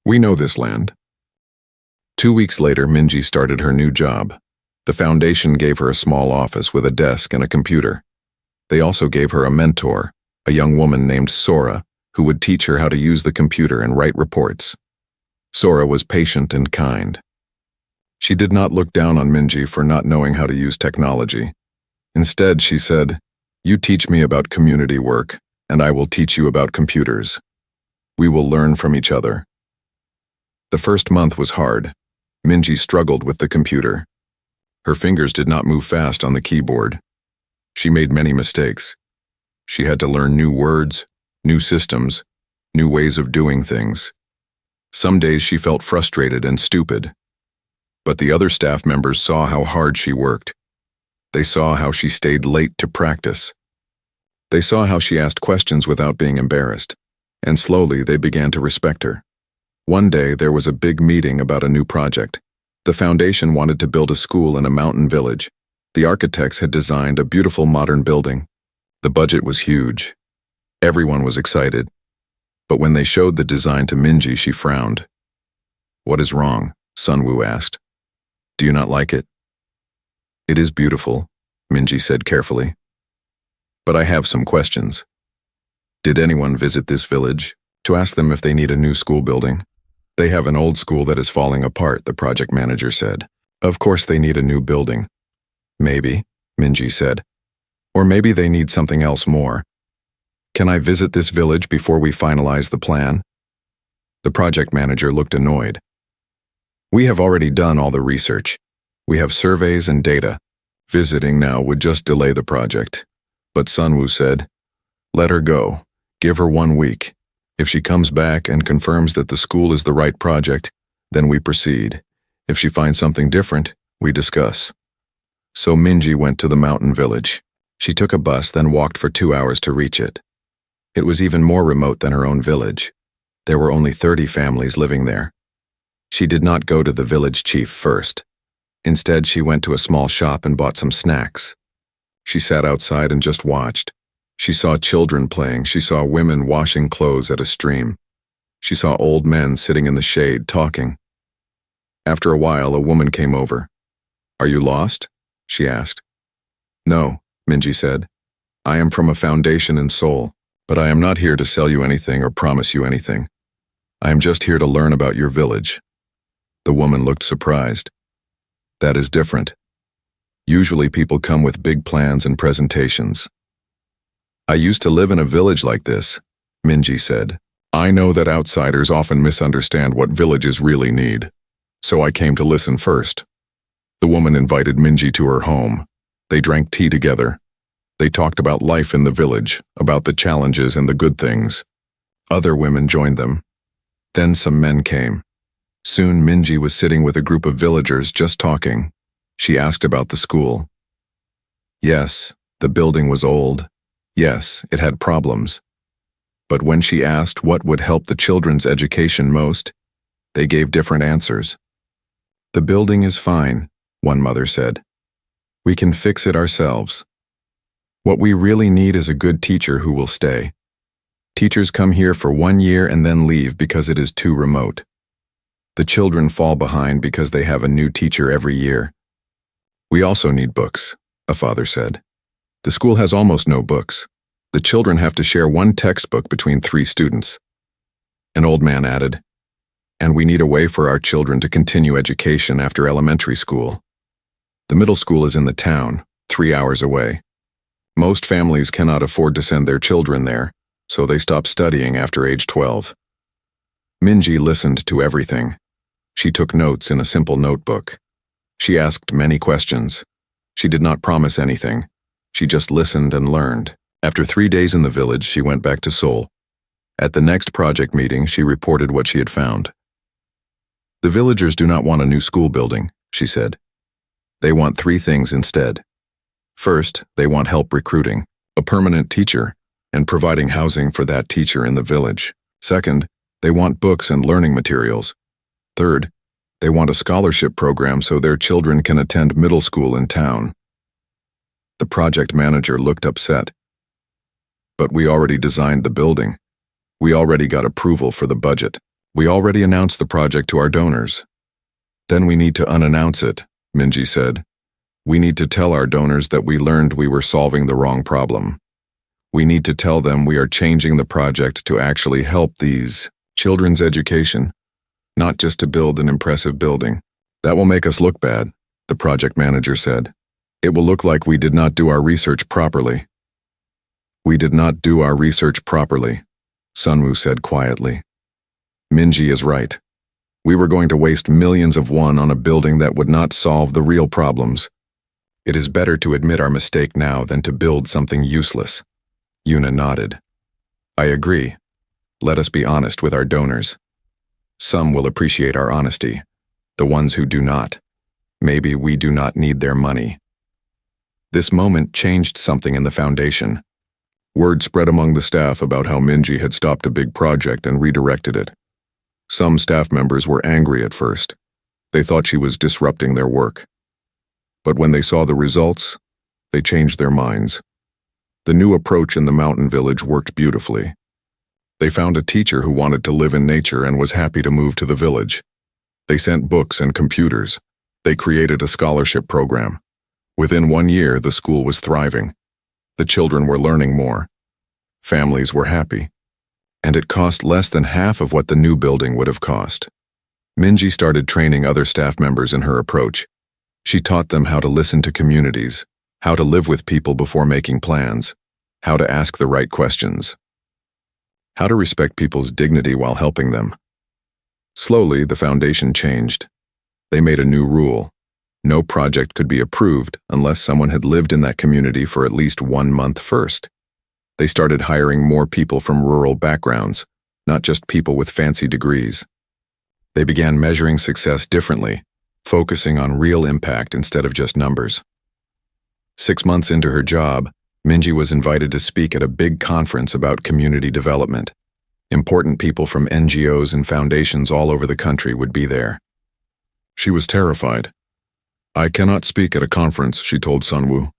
We know this land. 2 weeks later, Minji started her new job. The foundation gave her a small office with a desk and a computer. They also gave her a mentor, a young woman named Sora, who would teach her how to use the computer and write reports. Sora was patient and kind. She did not look down on Minji for not knowing how to use technology. Instead, she said, You teach me about community work, and I will teach you about computers. We will learn from each other. The first month was hard. Minji struggled with the computer. Her fingers did not move fast on the keyboard. She made many mistakes. She had to learn new words, new systems, new ways of doing things. Some days she felt frustrated and stupid. But the other staff members saw how hard she worked. They saw how she stayed late to practice. They saw how she asked questions without being embarrassed. And slowly they began to respect her. One day there was a big meeting about a new project. The foundation wanted to build a school in a mountain village. The architects had designed a beautiful modern building. The budget was huge. Everyone was excited. But when they showed the design to Minji, she frowned. What is wrong? Sunwoo asked. Do you not like it? It is beautiful, Minji said carefully. But I have some questions. Did anyone visit this village to ask them if they need a new school building? They have an old school that is falling apart, the project manager said. Of course they need a new building. Maybe, Minji said. Or maybe they need something else more. Can I visit this village before we finalize the plan? The project manager looked annoyed. We have already done all the research. We have surveys and data. Visiting now would just delay the project. But Sunwoo said, Let her go. Give her 1 week. If she comes back and confirms that the school is the right project, then we proceed. If she finds something different, we discuss. So Minji went to the mountain village. She took a bus, then walked for 2 hours to reach it. It was even more remote than her own village. There were only 30 families living there. She did not go to the village chief first. Instead, she went to a small shop and bought some snacks. She sat outside and just watched. She saw children playing. She saw women washing clothes at a stream. She saw old men sitting in the shade talking. After a while, a woman came over. Are you lost? She asked. No, Minji said. I am from a foundation in Seoul, but I am not here to sell you anything or promise you anything. I am just here to learn about your village. The woman looked surprised. That is different. Usually people come with big plans and presentations. I used to live in a village like this, Minji said. I know that outsiders often misunderstand what villages really need, so I came to listen first. The woman invited Minji to her home. They drank tea together. They talked about life in the village, about the challenges and the good things. Other women joined them. Then some men came. Soon Minji was sitting with a group of villagers just talking. She asked about the school. Yes, the building was old. Yes, it had problems. But when she asked what would help the children's education most, they gave different answers. The building is fine, one mother said. We can fix it ourselves. What we really need is a good teacher who will stay. Teachers come here for 1 year and then leave because it is too remote. The children fall behind because they have a new teacher every year. We also need books, a father said. The school has almost no books. The children have to share one textbook between 3 students. An old man added, and we need a way for our children to continue education after elementary school. The middle school is in the town, 3 hours away. Most families cannot afford to send their children there, so they stop studying after age 12. Minji listened to everything. She took notes in a simple notebook. She asked many questions. She did not promise anything. She just listened and learned. After 3 days in the village, she went back to Seoul. At the next project meeting, she reported what she had found. The villagers do not want a new school building, she said. They want 3 things instead. First, they want help recruiting a permanent teacher and providing housing for that teacher in the village. Second, they want books and learning materials. Third, they want a scholarship program so their children can attend middle school in town. The project manager looked upset. But we already designed the building. We already got approval for the budget. We already announced the project to our donors. Then we need to unannounce it, Minji said. We need to tell our donors that we learned we were solving the wrong problem. We need to tell them we are changing the project to actually help these children's education, not just to build an impressive building. That will make us look bad, the project manager said. It will look like we did not do our research properly. We did not do our research properly, Sunwoo said quietly. Minji is right. We were going to waste millions of won on a building that would not solve the real problems. It is better to admit our mistake now than to build something useless. Yuna nodded. I agree. Let us be honest with our donors. Some will appreciate our honesty. The ones who do not. Maybe we do not need their money. This moment changed something in the foundation. Word spread among the staff about how Minji had stopped a big project and redirected it. Some staff members were angry at first. They thought she was disrupting their work. But when they saw the results, they changed their minds. The new approach in the mountain village worked beautifully. They found a teacher who wanted to live in nature and was happy to move to the village. They sent books and computers. They created a scholarship program. Within 1 year, the school was thriving. The children were learning more. Families were happy. And it cost less than half of what the new building would have cost. Minji started training other staff members in her approach. She taught them how to listen to communities, how to live with people before making plans, how to ask the right questions, how to respect people's dignity while helping them. Slowly, the foundation changed. They made a new rule. No project could be approved unless someone had lived in that community for at least 1 month first. They started hiring more people from rural backgrounds, not just people with fancy degrees. They began measuring success differently, focusing on real impact instead of just numbers. 6 months into her job, Minji was invited to speak at a big conference about community development. Important people from NGOs and foundations all over the country would be there. She was terrified. I cannot speak at a conference, she told Sunwoo.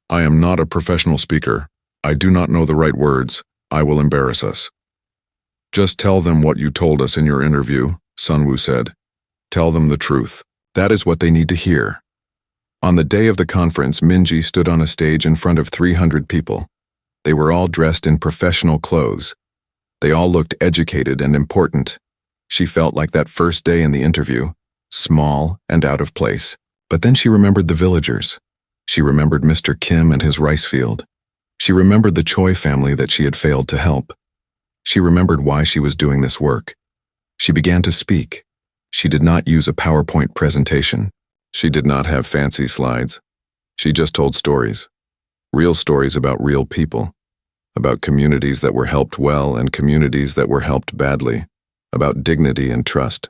I am not a professional speaker. I do not know the right words. I will embarrass us. Just tell them what you told us in your interview, Sunwoo said. Tell them the truth. That is what they need to hear. On the day of the conference, Minji stood on a stage in front of 300 people. They were all dressed in professional clothes. They all looked educated and important. She felt like that first day in the interview, small and out of place. But then she remembered the villagers. She remembered Mr. Kim and his rice field. She remembered the Choi family that she had failed to help. She remembered why she was doing this work. She began to speak. She did not use a PowerPoint presentation. She did not have fancy slides. She just told stories. Real stories about real people. About communities that were helped well and communities that were helped badly. About dignity and trust.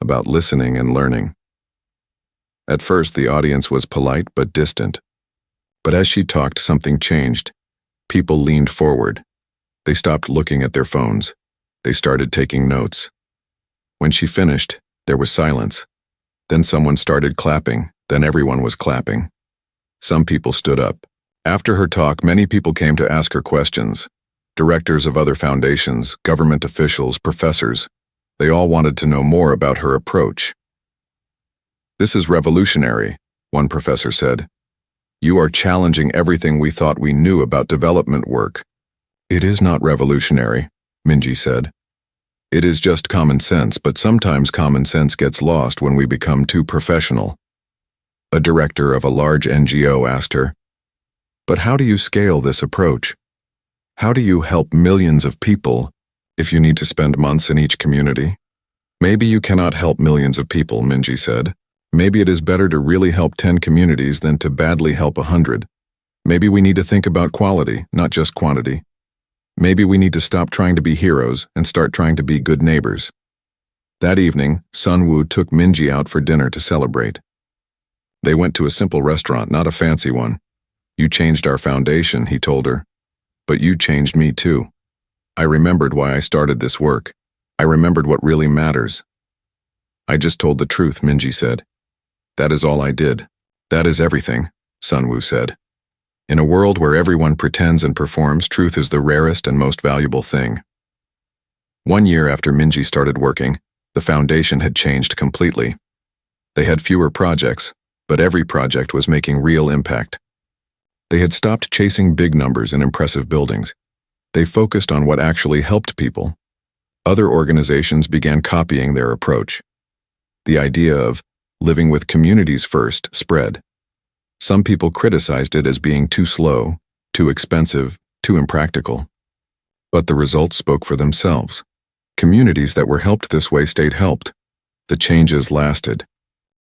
About listening and learning. At first, the audience was polite but distant. But as she talked, something changed. People leaned forward. They stopped looking at their phones. They started taking notes. When she finished, there was silence. Then someone started clapping. Then everyone was clapping. Some people stood up. After her talk, many people came to ask her questions. Directors of other foundations, government officials, professors. They all wanted to know more about her approach. "This is revolutionary," one professor said. "You are challenging everything we thought we knew about development work." "It is not revolutionary," Minji said. "It is just common sense, but sometimes common sense gets lost when we become too professional." A director of a large NGO asked her, "But how do you scale this approach? How do you help millions of people if you need to spend months in each community?" "Maybe you cannot help millions of people," Minji said. "Maybe it is better to really help 10 communities than to badly help 100. Maybe we need to think about quality, not just quantity. Maybe we need to stop trying to be heroes and start trying to be good neighbors." That evening, Sun Woo took Minji out for dinner to celebrate. They went to a simple restaurant, not a fancy one. "You changed our foundation," he told her. "But you changed me too. I remembered why I started this work. I remembered what really matters." "I just told the truth," Minji said. "That is all I did." "That is everything," Sun Woo said. "In a world where everyone pretends and performs, truth is the rarest and most valuable thing." 1 year after Minji started working, the foundation had changed completely. They had fewer projects, but every project was making real impact. They had stopped chasing big numbers and impressive buildings. They focused on what actually helped people. Other organizations began copying their approach. The idea of living with communities first spread. Some people criticized it as being too slow, too expensive, too impractical. But the results spoke for themselves. Communities that were helped this way stayed helped. The changes lasted.